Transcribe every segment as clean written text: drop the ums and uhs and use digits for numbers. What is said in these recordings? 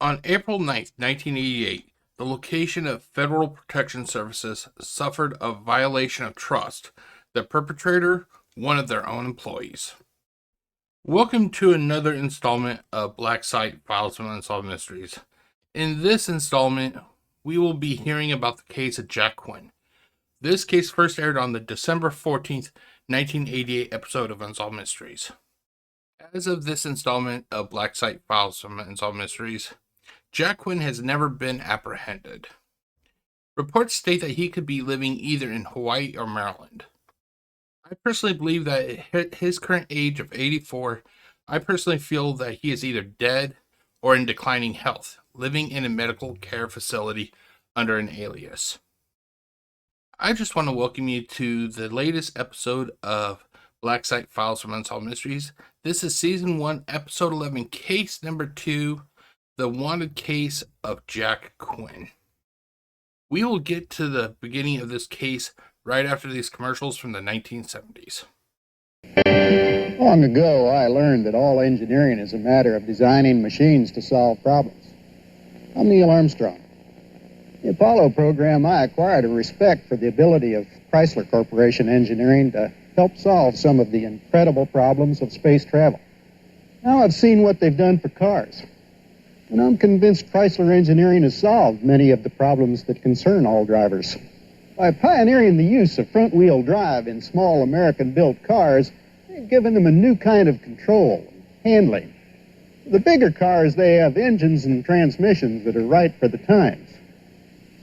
On April 9th, 1988, the location of Federal Protection Services suffered a violation of trust. The perpetrator, one of their own employees. Welcome to another installment of Black Site Files from Unsolved Mysteries. In this installment, we will be hearing about the case of Jack Quinn. This case first aired on the December 14th, 1988 episode of Unsolved Mysteries. As of this installment of Black Site Files from Unsolved Mysteries, Jack Quinn has never been apprehended. Reports state that he could be living either in Hawaii or Maryland. I personally believe that at his current age of 84, I personally feel that he is either dead or in declining health, living in a medical care facility under an alias. I just want to welcome you to the latest episode of Black Site Files from Unsolved Mysteries. This is Season 1, Episode 11, Case Number 2, The Wanted Case of Jack Quinn. We will get to the beginning of this case right after these commercials from the 1970s. Long ago, I learned that all engineering is a matter of designing machines to solve problems. I'm Neil Armstrong. The Apollo program, I acquired a respect for the ability of Chrysler Corporation engineering to help solve some of the incredible problems of space travel. Now I've seen what they've done for cars, and I'm convinced Chrysler engineering has solved many of the problems that concern all drivers. By pioneering the use of front-wheel drive in small American-built cars, they've given them a new kind of control and handling. The bigger cars, they have engines and transmissions that are right for the times.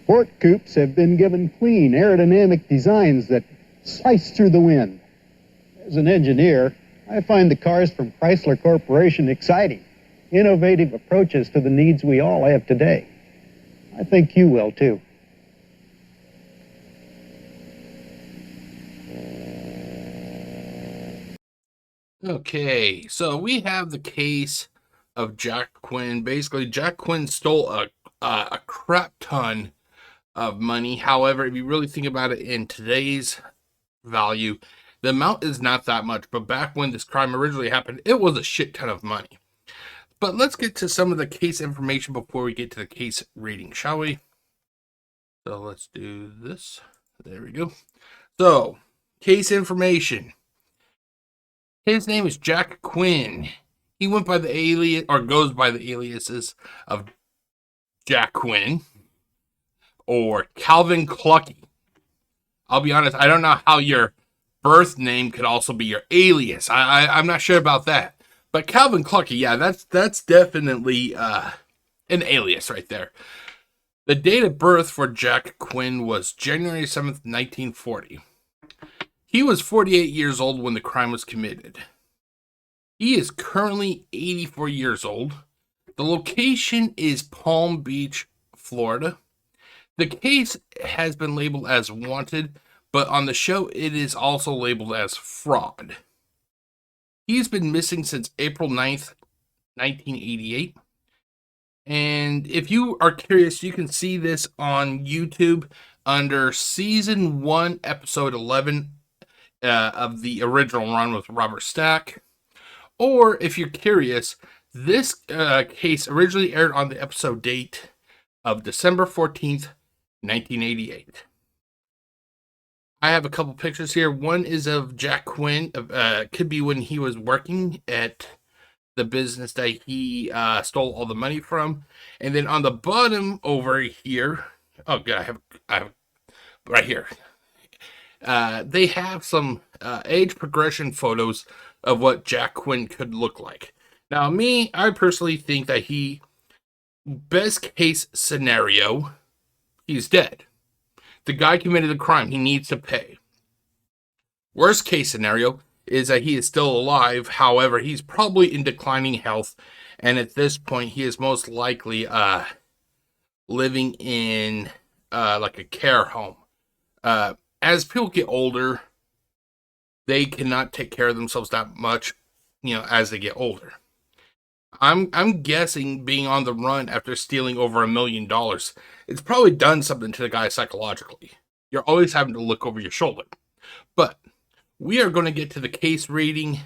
Sport coupes have been given clean, aerodynamic designs that slice through the wind. As an engineer, I find the cars from Chrysler Corporation exciting, innovative approaches to the needs we all have today. I think you will, too. Okay, so we have the case of Jack Quinn. Basically, Jack Quinn stole a crap ton of money. However, if you really think about it in today's value, the amount is not that much. But back when this crime originally happened, it was a shit ton of money. But let's get to some of the case information before we get to the case reading, shall we? So let's do this. There we go. So, case information. His name is Jack Quinn. He went by the alias, or goes by the aliases of Jack Quinn or Calvin Clucky. I'll be honest, I don't know how your birth name could also be your alias. I'm not sure about that. But Calvin Clucky, yeah, that's definitely an alias right there. The date of birth for Jack Quinn was January 7th, 1940. He was 48 years old when the crime was committed. He is currently 84 years old. The location is Palm Beach, Florida. The case has been labeled as wanted, but on the show it is also labeled as fraud. He's been missing since April 9th, 1988. And if you are curious, you can see this on YouTube under Season 1, Episode 11 of the original run with Robert Stack. Or if you're curious, this case originally aired on the episode date of December 14th, 1988. I have a couple pictures here. One is of Jack Quinn. Could be when he was working at the business that he stole all the money from. And then on the bottom over here, oh good, I have right here. They have some age progression photos of what Jack Quinn could look like. Now, I personally think that best case scenario, he's dead. The guy committed the crime. He needs to pay. Worst case scenario is that he is still alive. However, he's probably in declining health. And at this point, he is most likely living in like a care home. As people get older, they cannot take care of themselves that much, as they get older. I'm guessing being on the run after stealing over $1 million, it's probably done something to the guy psychologically. You're always having to look over your shoulder. But we are going to get to the case reading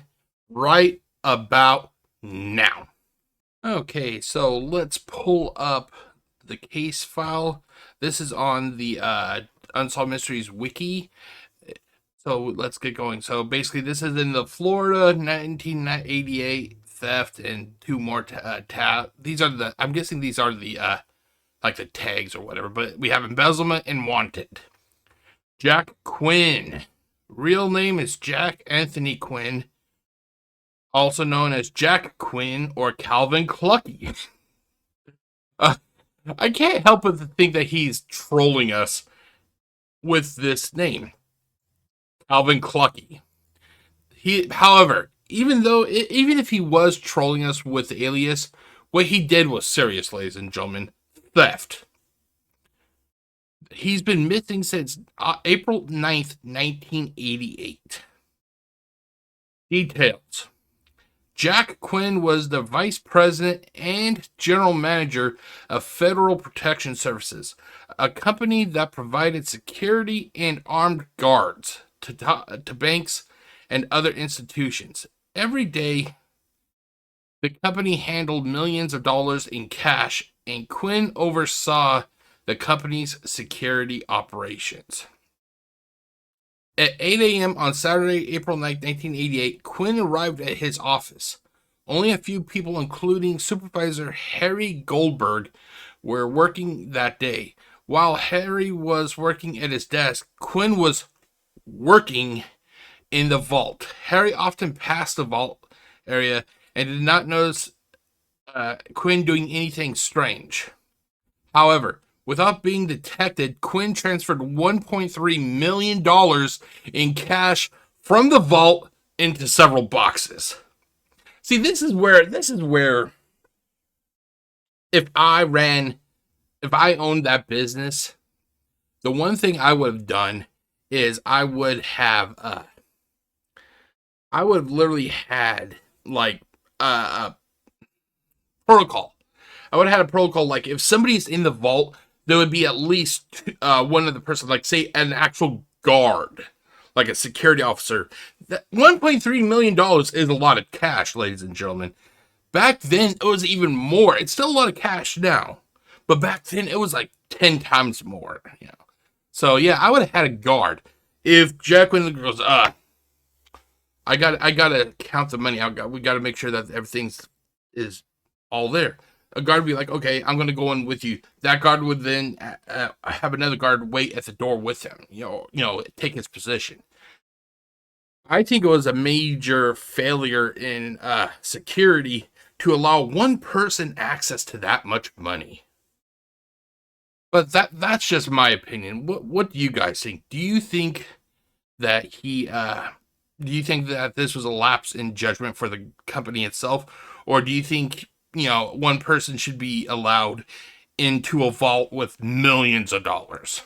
right about now. Okay, so let's pull up the case file. This is on the Unsolved Mysteries wiki. So let's get going. So basically, this is in the Florida 1988 theft and two more these are the, I'm guessing these are the like the tags or whatever, but we have embezzlement and wanted. Jack Quinn. Real name is Jack Anthony Quinn, also known as Jack Quinn or Calvin Clucky. Uh, I can't help but think that he's trolling us with this name, Calvin Clucky. However, even if he was trolling us with the alias, what he did was serious, ladies and gentlemen, theft. He's been missing since April 9th, 1988. Details. Jack Quinn was the vice president and general manager of Federal Protection Services, a company that provided security and armed guards to banks and other institutions. Every day, the company handled millions of dollars in cash, and Quinn oversaw the company's security operations. At 8 a.m. on Saturday, April 9, 1988, Quinn arrived at his office. Only a few people, including Supervisor Harry Goldberg, were working that day. While Harry was working at his desk, Quinn was working in the vault. Harry often passed the vault area and did not notice Quinn doing anything strange. However, without being detected, Quinn transferred $1.3 million in cash from the vault into several boxes. See, this is where if I owned that business, the one thing I would have done is I would have literally had like a protocol. I would have had a protocol like if somebody's in the vault, there would be at least one of the person, like say an actual guard, like a security officer. That $1.3 million is a lot of cash, ladies and gentlemen. Back then, it was even more. It's still a lot of cash now, but back then it was like 10 times more. So yeah, I would have had a guard. If Jack Quinn goes, I gotta count the money. We gotta make sure that everything's is all there. A guard would be like, okay, I'm gonna go in with you. That guard would then have another guard wait at the door with him. Take his position. I think it was a major failure in security to allow one person access to that much money. But that's just my opinion. What do you guys think? Do you think that this was a lapse in judgment for the company itself, or do you think one person should be allowed into a vault with millions of dollars?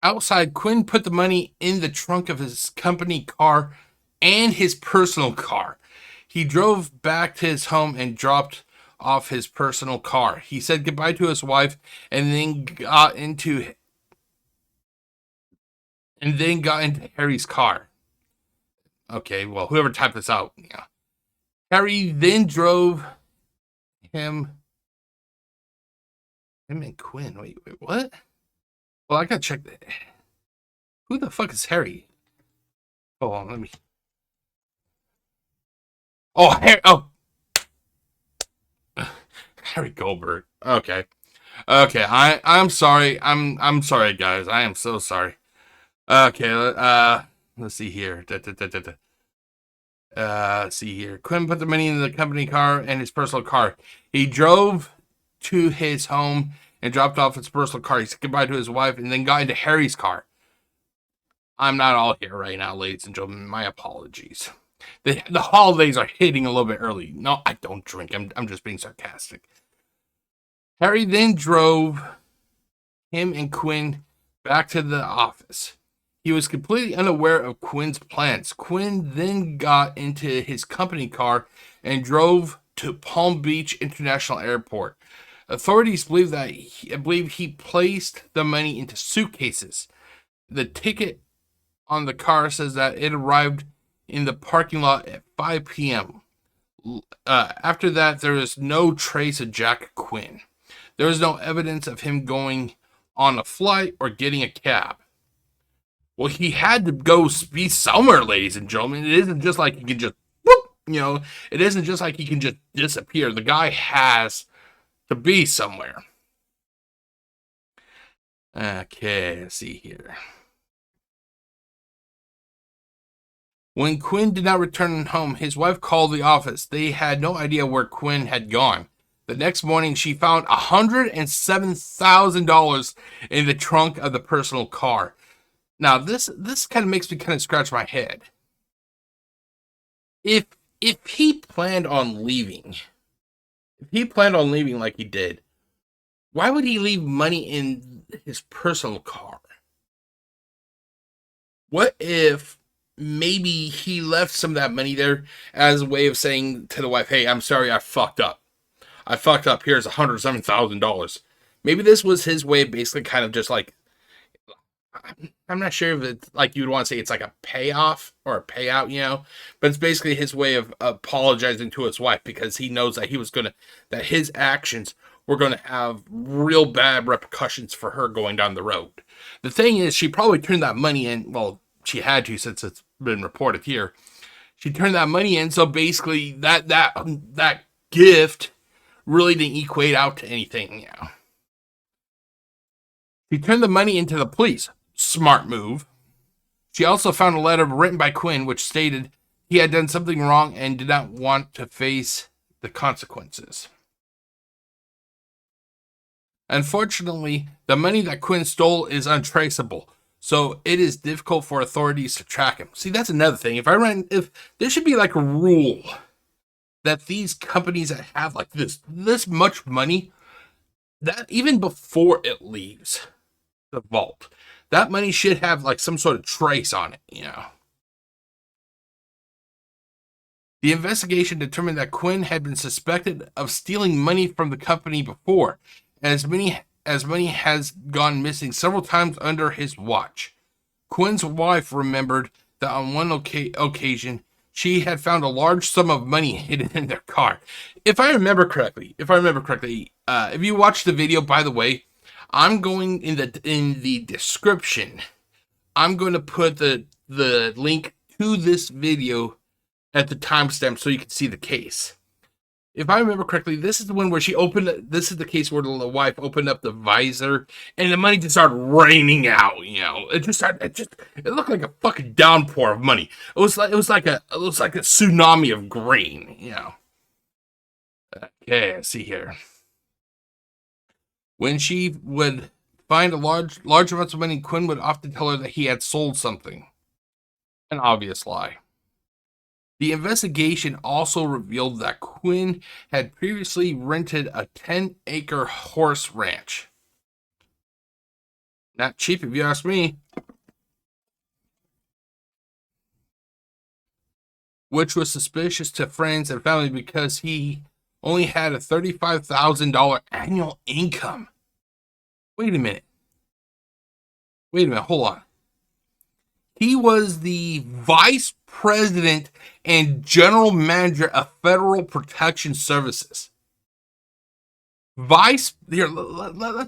Outside, Quinn put the money in the trunk of his company car and his personal car. He drove back to his home and dropped off his personal car. He said goodbye to his wife and then got into Harry's car. Okay, well, whoever typed this out, yeah. Harry then drove him and Quinn. Wait, what? Well, I gotta check that. Who the fuck is Harry? Hold on, let me. Oh, Harry. Oh, Harry Goldberg. Okay. I'm sorry. I'm sorry, guys. I am so sorry. Okay. Let's see here. Let's see here. Quinn put the money in the company car and his personal car. He drove to his home and dropped off his personal car. He said goodbye to his wife and then got into Harry's car. I'm not all here right now, ladies and gentlemen. My apologies. The holidays are hitting a little bit early. No, I don't drink. I'm just being sarcastic. Harry then drove him and Quinn back to the office. He was completely unaware of Quinn's plans. Quinn then got into his company car and drove to Palm Beach International Airport. Authorities believe he placed the money into suitcases. The ticket on the car says that it arrived in the parking lot at 5 p.m. After that, there is no trace of Jack Quinn. There is no evidence of him going on a flight or getting a cab. Well, he had to go be somewhere, ladies and gentlemen. It isn't just like he can just, whoop, it isn't just like he can just disappear. The guy has to be somewhere. Okay, let's see here. When Quinn did not return home, his wife called the office. They had no idea where Quinn had gone. The next morning, she found $107,000 in the trunk of the personal car. Now, this kind of makes me kind of scratch my head. If he planned on leaving, like he did, why would he leave money in his personal car? What if maybe he left some of that money there as a way of saying to the wife, hey, I'm sorry, I fucked up. Here's $107,000. Maybe this was his way of basically kind of just like, I'm not sure if it's like you would want to say it's like a payoff or a payout, but it's basically his way of apologizing to his wife because he knows that that his actions were going to have real bad repercussions for her going down the road. The thing is, she probably turned that money in. Well, she had to, since it's been reported here. She turned that money in, so basically that gift really didn't equate out to anything. She turned the money into the police. Smart move. She also found a letter written by Quinn which stated he had done something wrong and did not want to face the consequences. Unfortunately, the money that Quinn stole is untraceable, so it is difficult for authorities to track him. See, that's another thing. If there should be like a rule that these companies that have like this much money, that even before it leaves the vault, that money should have like some sort of trace on it, The investigation determined that Quinn had been suspected of stealing money from the company before, as money has gone missing several times under his watch. Quinn's wife remembered that on one occasion, she had found a large sum of money hidden in their car. If I remember correctly, if you watch the video, by the way, I'm going in the description. I'm going to put the link to this video at the timestamp so you can see the case. If I remember correctly, this is the one where this is the case where the wife opened up the visor and the money just started raining out, It looked like a fucking downpour of money. It was like a tsunami of grain, Okay, let's see here. When she would find a large amounts of money, Quinn would often tell her that he had sold something. An obvious lie. The investigation also revealed that Quinn had previously rented a 10-acre horse ranch. Not cheap if you ask me. Which was suspicious to friends and family because he only had a $35,000 annual income. Wait a minute, hold on. He was the vice president and general manager of Federal Protection Services. Let's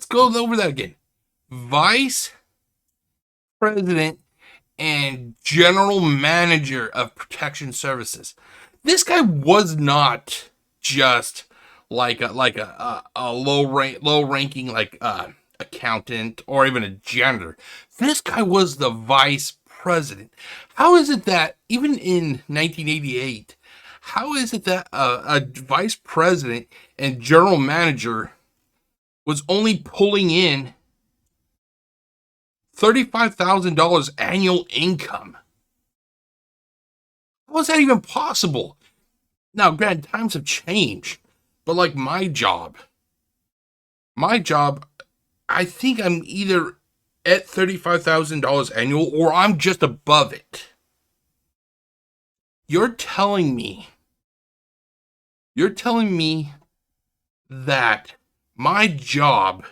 go over that again. Vice president and general manager of Protection Services. This guy was not just like a low ranking accountant or even a janitor. This guy was the vice president. How is it that even in 1988, how is it that a vice president and general manager was only pulling in $35,000 annual income? How is that even possible? Now, granted, times have changed, but like my job, I think I'm either at $35,000 annual or I'm just above it. You're telling me that my job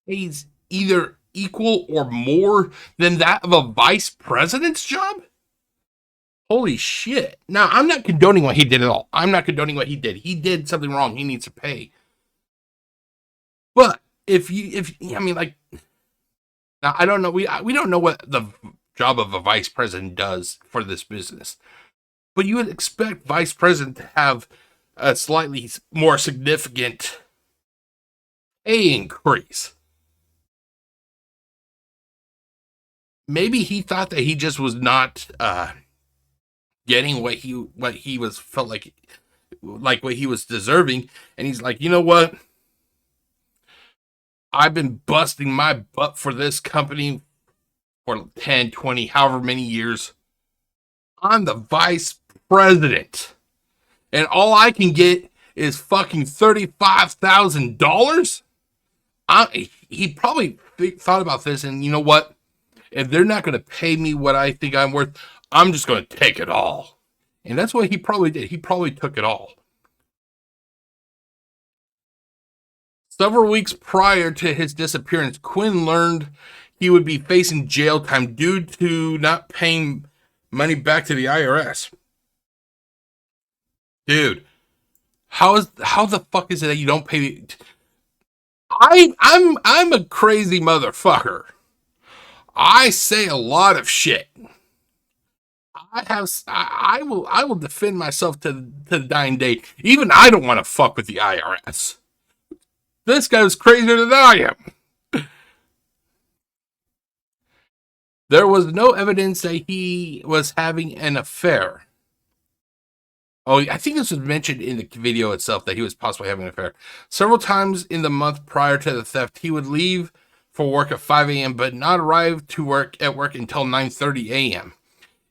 pays either equal or more than that of a vice president's job? Holy shit. Now, I'm not condoning what he did at all. I'm not condoning what he did. He did something wrong. He needs to pay. But I mean, like, now I don't know. We don't know what the job of a vice president does for this business. But you would expect vice president to have a slightly more significant pay increase. Maybe he thought that he just was not getting what he was felt like what he was deserving, and he's like, you know what? I've been busting my butt for this company for 10, 20, however many years. I'm the vice president, and all I can get is fucking $35,000. He probably thought about this, and you know what? If they're not going to pay me what I think I'm worth, I'm just going to take it all. And that's what he probably did. He probably took it all. Several weeks prior to his disappearance, Quinn learned he would be facing jail time due to not paying money back to the IRS. Dude, how the fuck is it that you don't pay? I'm a crazy motherfucker. I say a lot of shit. I will defend myself to the dying day. Even I don't want to fuck with the IRS. This guy was crazier than I am. There was no evidence that he was having an affair. Oh, I think this was mentioned in the video itself that he was possibly having an affair. Several times in the month prior to the theft, he would leave for work at 5 a.m. but not arrive to work until 9:30 a.m.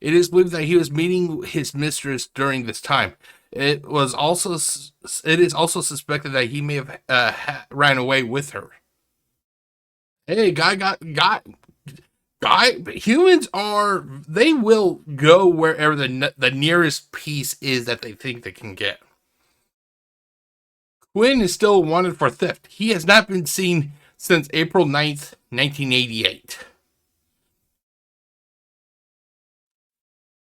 It is believed that he was meeting his mistress during this time. It is also suspected that he may have ran away with her. Hey, humans they will go wherever the nearest piece is that they think they can get. Quinn is still wanted for theft. He has not been seen since April 9th, 1988.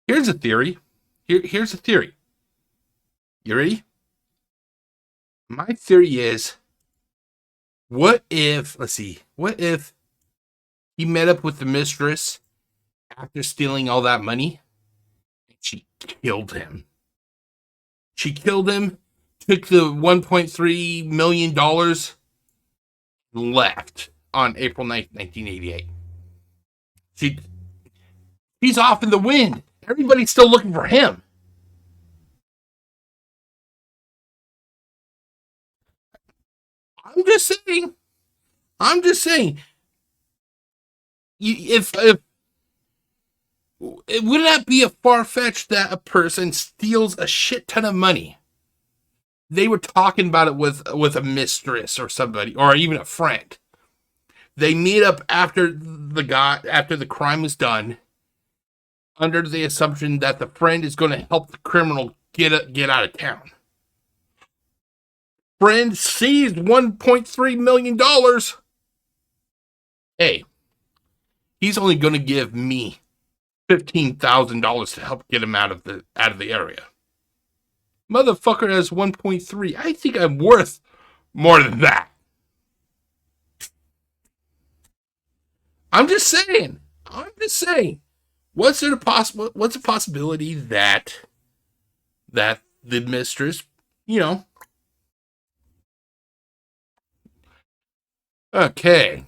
Here's a theory. Here's a theory. You ready? My theory is, what if he met up with the mistress after stealing all that money and she killed him? She killed him, took the $1.3 million, left on April 9th, 1988. He's off in the wind. Everybody's still looking for him. I'm just saying. If it would not be a far-fetched that a person steals a shit ton of money. They were talking about it with a mistress or somebody, or even a friend. They meet up after the crime was done, under the assumption that the friend is going to help the criminal get out of town. Friend seized $1.3 million. Hey, he's only going to give me $15,000 to help get him out of the area. Motherfucker has 1.3. I think I'm worth more than that. I'm just saying. What's a possibility that the mistress, Okay.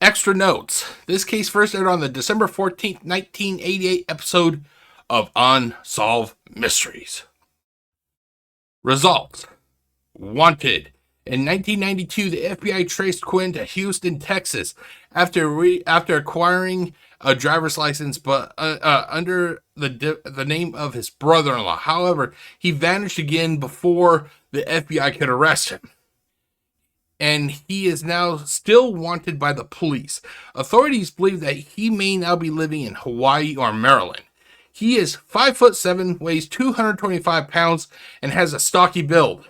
Extra notes. This case first aired on the December 14th, 1988 episode of Unsolved Mysteries. Results. Wanted. In 1992, the FBI traced Quinn to Houston, Texas, after acquiring a driver's license, but under the name of his brother-in-law. However, he vanished again before the FBI could arrest him, and he is now still wanted by the police. Authorities believe that he may now be living in Hawaii or Maryland. He is 5'7", weighs 225 pounds, and has a stocky build.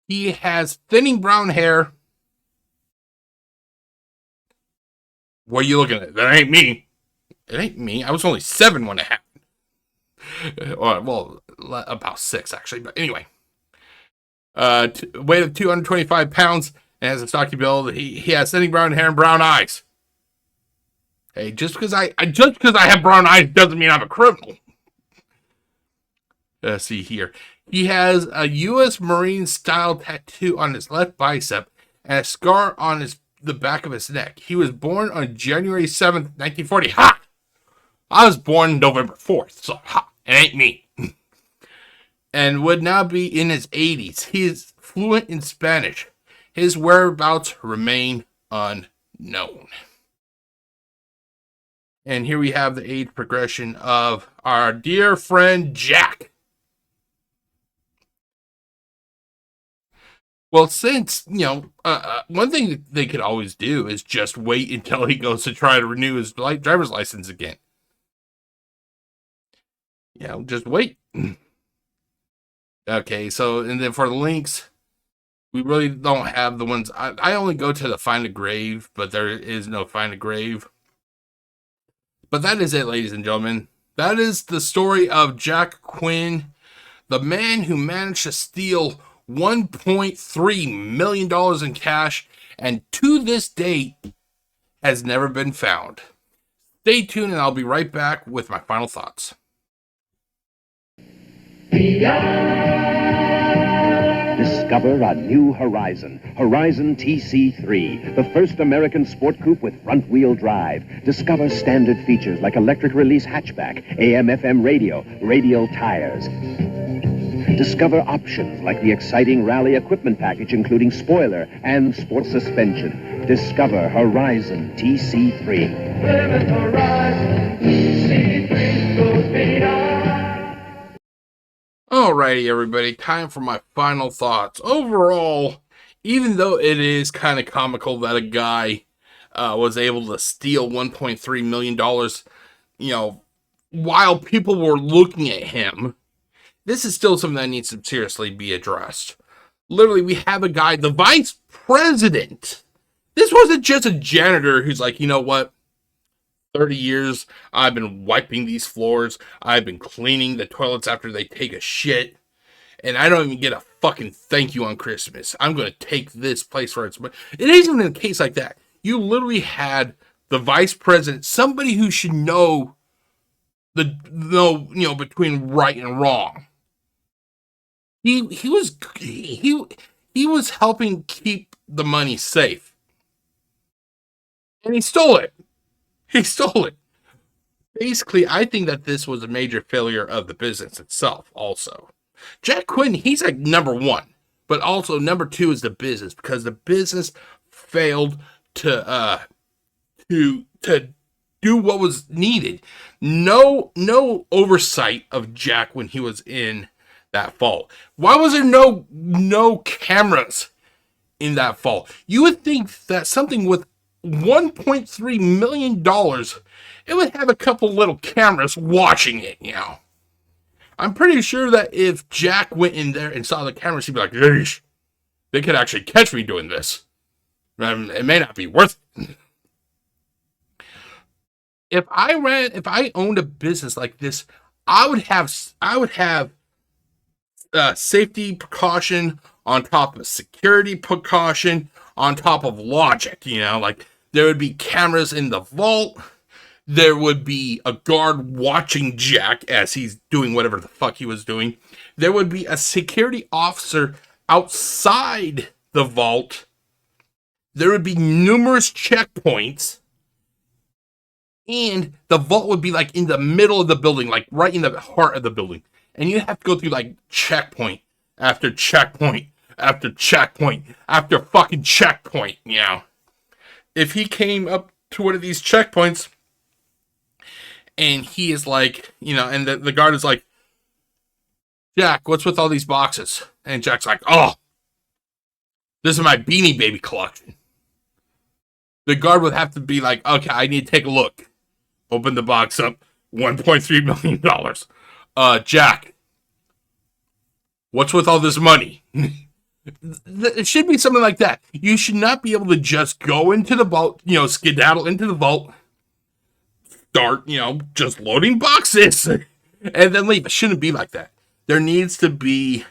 He has thinning brown hair. What are you looking at? That ain't me. It ain't me. I was only 7 when it happened. Or, well, about 6, actually. But anyway. Weight of 225 pounds and has a stocky build. He has thinning brown hair and brown eyes. Hey, just because I have brown eyes doesn't mean I'm a criminal. Let's see here. He has a U.S. Marine style tattoo on his left bicep and a scar on the back of his neck. He was born on January 7th, 1940. Ha! I was born November 4th, so ha! It ain't me. And would now be in his 80s. He is fluent in Spanish. His whereabouts remain unknown. And here we have the age progression of our dear friend Jack. Well, since, one thing that they could always do is just wait until he goes to try to renew his driver's license again. Just wait. Okay, so, and then for the links, we really don't have the ones. I only go to the Find a Grave, but there is no Find a Grave. But that is it, ladies and gentlemen. That is the story of Jack Quinn, the man who managed to steal $1.3 million in cash and to this date has never been found. Stay tuned and I'll be right back with my final thoughts. Discover a new horizon. Horizon TC3, the first American sport coupe with front-wheel drive. Discover standard features like electric release hatchback, AM/FM radio, radial tires. Discover options like the exciting rally equipment package including spoiler and sport suspension. Discover Horizon TC3. Plymouth Horizon TC3 goes beyond. Alrighty, everybody, time for my final thoughts. Overall, even though it is kind of comical that a guy was able to steal $1.3 million, while people were looking at him, this is still something that needs to seriously be addressed. Literally, we have a guy, the vice president. This wasn't just a janitor who's like, you know what? 30 years, I've been wiping these floors. I've been cleaning the toilets after they take a shit. And I don't even get a fucking thank you on Christmas. I'm going to take this place for its... It isn't even a case like that. You literally had the vice president, somebody who should know between right and wrong. He was helping keep the money safe. And he stole it. He stole it. Basically, I think that this was a major failure of the business itself also. Jack Quinn, he's like number one. But also number two is the business. Because the business failed to do what was needed. No oversight of Jack when he was in that vault. Why was there no cameras in that vault? You would think that something with $1.3 million, it would have a couple little cameras watching it, I'm pretty sure that if Jack went in there and saw the cameras, he'd be like, "Yeesh, they could actually catch me doing this. It may not be worth it." If I owned a business like this, I would have safety precaution on top of security precaution on top of logic, like there would be cameras in the vault. There would be a guard watching Jack as he's doing whatever the fuck he was doing. There would be a security officer outside the vault. There would be numerous checkpoints. And the vault would be like in the middle of the building, like right in the heart of the building. And you have to go through like checkpoint after checkpoint after checkpoint after fucking checkpoint, If he came up to one of these checkpoints and he is like, and the guard is like, "Jack, what's with all these boxes?" And Jack's like, "Oh, this is my Beanie Baby collection." The guard would have to be like, "Okay, I need to take a look." Open the box up, $1.3 million. Jack, what's with all this money? It should be something like that. You should not be able to just go into the vault, skedaddle into the vault, start, just loading boxes and then leave. It shouldn't be like that. There needs to be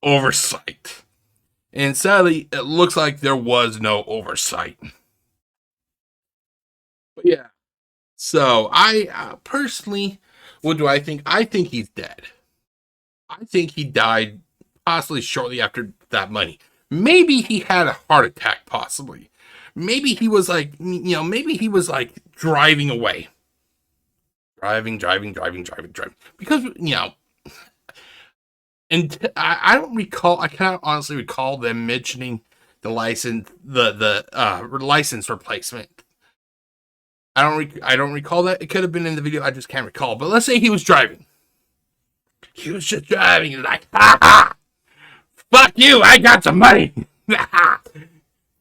oversight. And sadly, it looks like there was no oversight. But yeah. So I personally, what do I think? I think he's dead. I think he died possibly shortly after that money. Maybe he had a heart attack, possibly. Maybe he was like, maybe he was like driving away. Driving. Because, and I don't recall, I cannot honestly recall them mentioning the license, the license replacement. I don't recall that. It could have been in the video. I just can't recall. But let's say he was driving. He was just driving like, ha ha! Fuck you! I got some money.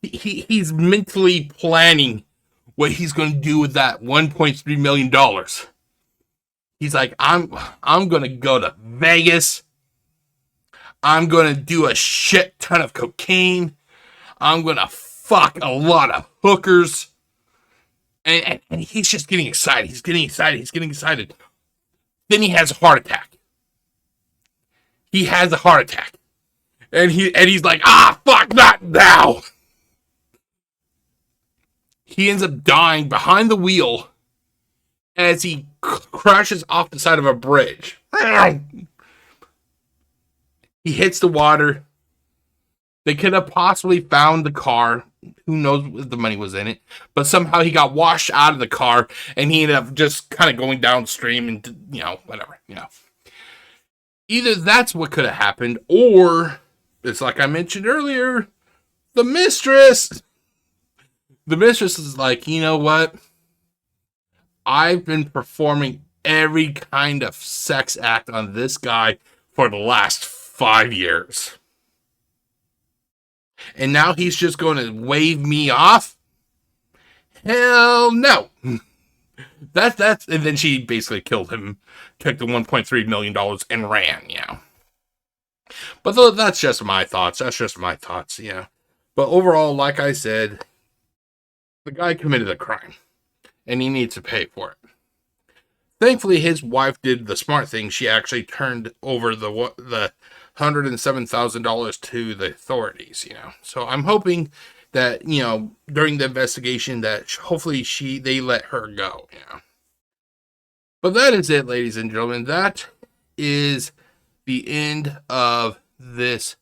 He's mentally planning what he's going to do with that $1.3 million. He's like, I'm going to go to Vegas. I'm going to do a shit ton of cocaine. I'm going to fuck a lot of hookers. And he's just getting excited. He's getting excited. Then he has a heart attack. And he's like, fuck, not now. He ends up dying behind the wheel as he crashes off the side of a bridge. He hits the water. They could have possibly found the car. Who knows if the money was in it. But somehow he got washed out of the car and he ended up just kind of going downstream and, whatever, Either that's what could have happened, or it's like I mentioned earlier, the mistress. The mistress is like, you know what? I've been performing every kind of sex act on this guy for the last 5 years. And now he's just going to wave me off? Hell no. That's and then she basically killed him, took the $1.3 million and ran, But that's just my thoughts. But overall, like I said, the guy committed a crime and he needs to pay for it. Thankfully, his wife did the smart thing. She actually turned over the $107,000 to the authorities, So I'm hoping that, during the investigation that hopefully they let her go, But that is it, ladies and gentlemen. That is the end of this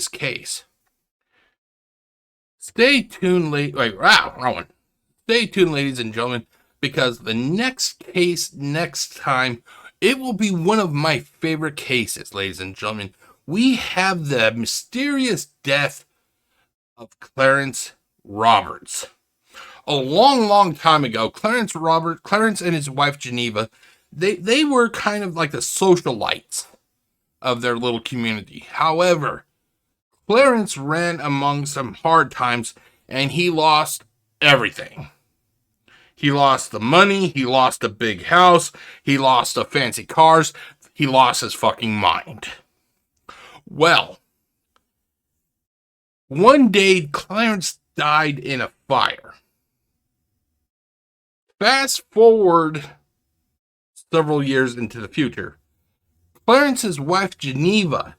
case. Stay tuned, Stay tuned, ladies and gentlemen, because the next case next time, it will be one of my favorite cases, ladies and gentlemen. We have the mysterious death of Clarence Roberts. A long, long time ago, Clarence and his wife Geneva, they were kind of like the socialites of their little community. However, Clarence ran among some hard times and he lost everything. He lost the money, he lost a big house, he lost the fancy cars, he lost his fucking mind. Well, one day Clarence died in a fire. Fast forward several years into the future. Clarence's wife Geneva,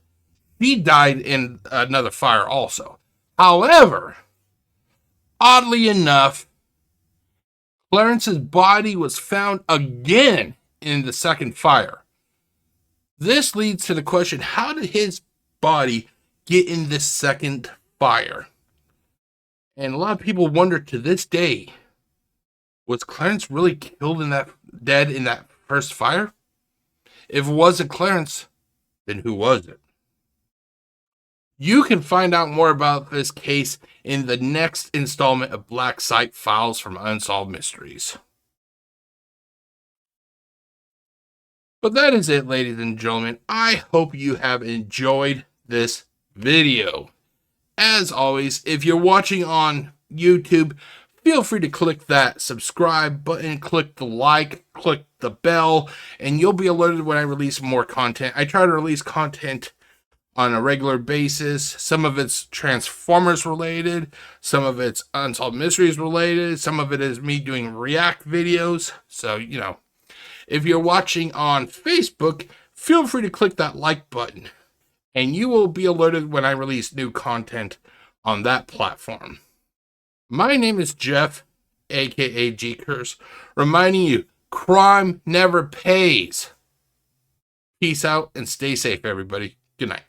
she died in another fire also. However, oddly enough, Clarence's body was found again in the second fire. This leads to the question, how did his body get in this second fire? And a lot of people wonder to this day, was Clarence really dead in that first fire? If it wasn't Clarence, then who was it? You can find out more about this case in the next installment of Black Site Files from Unsolved Mysteries. But that is it, ladies and gentlemen. I hope you have enjoyed this video. As always, if you're watching on YouTube, feel free to click that subscribe button, click the like, click the bell, and you'll be alerted when I release more content. I try to release content on a regular basis. Some of it's Transformers related, some of it's Unsolved Mysteries related, some of it is me doing react videos. So, if you're watching on Facebook, feel free to click that like button and you will be alerted when I release new content on that platform. My name is Jeff, aka GCurse, reminding you, crime never pays. Peace out and stay safe, everybody. Good night.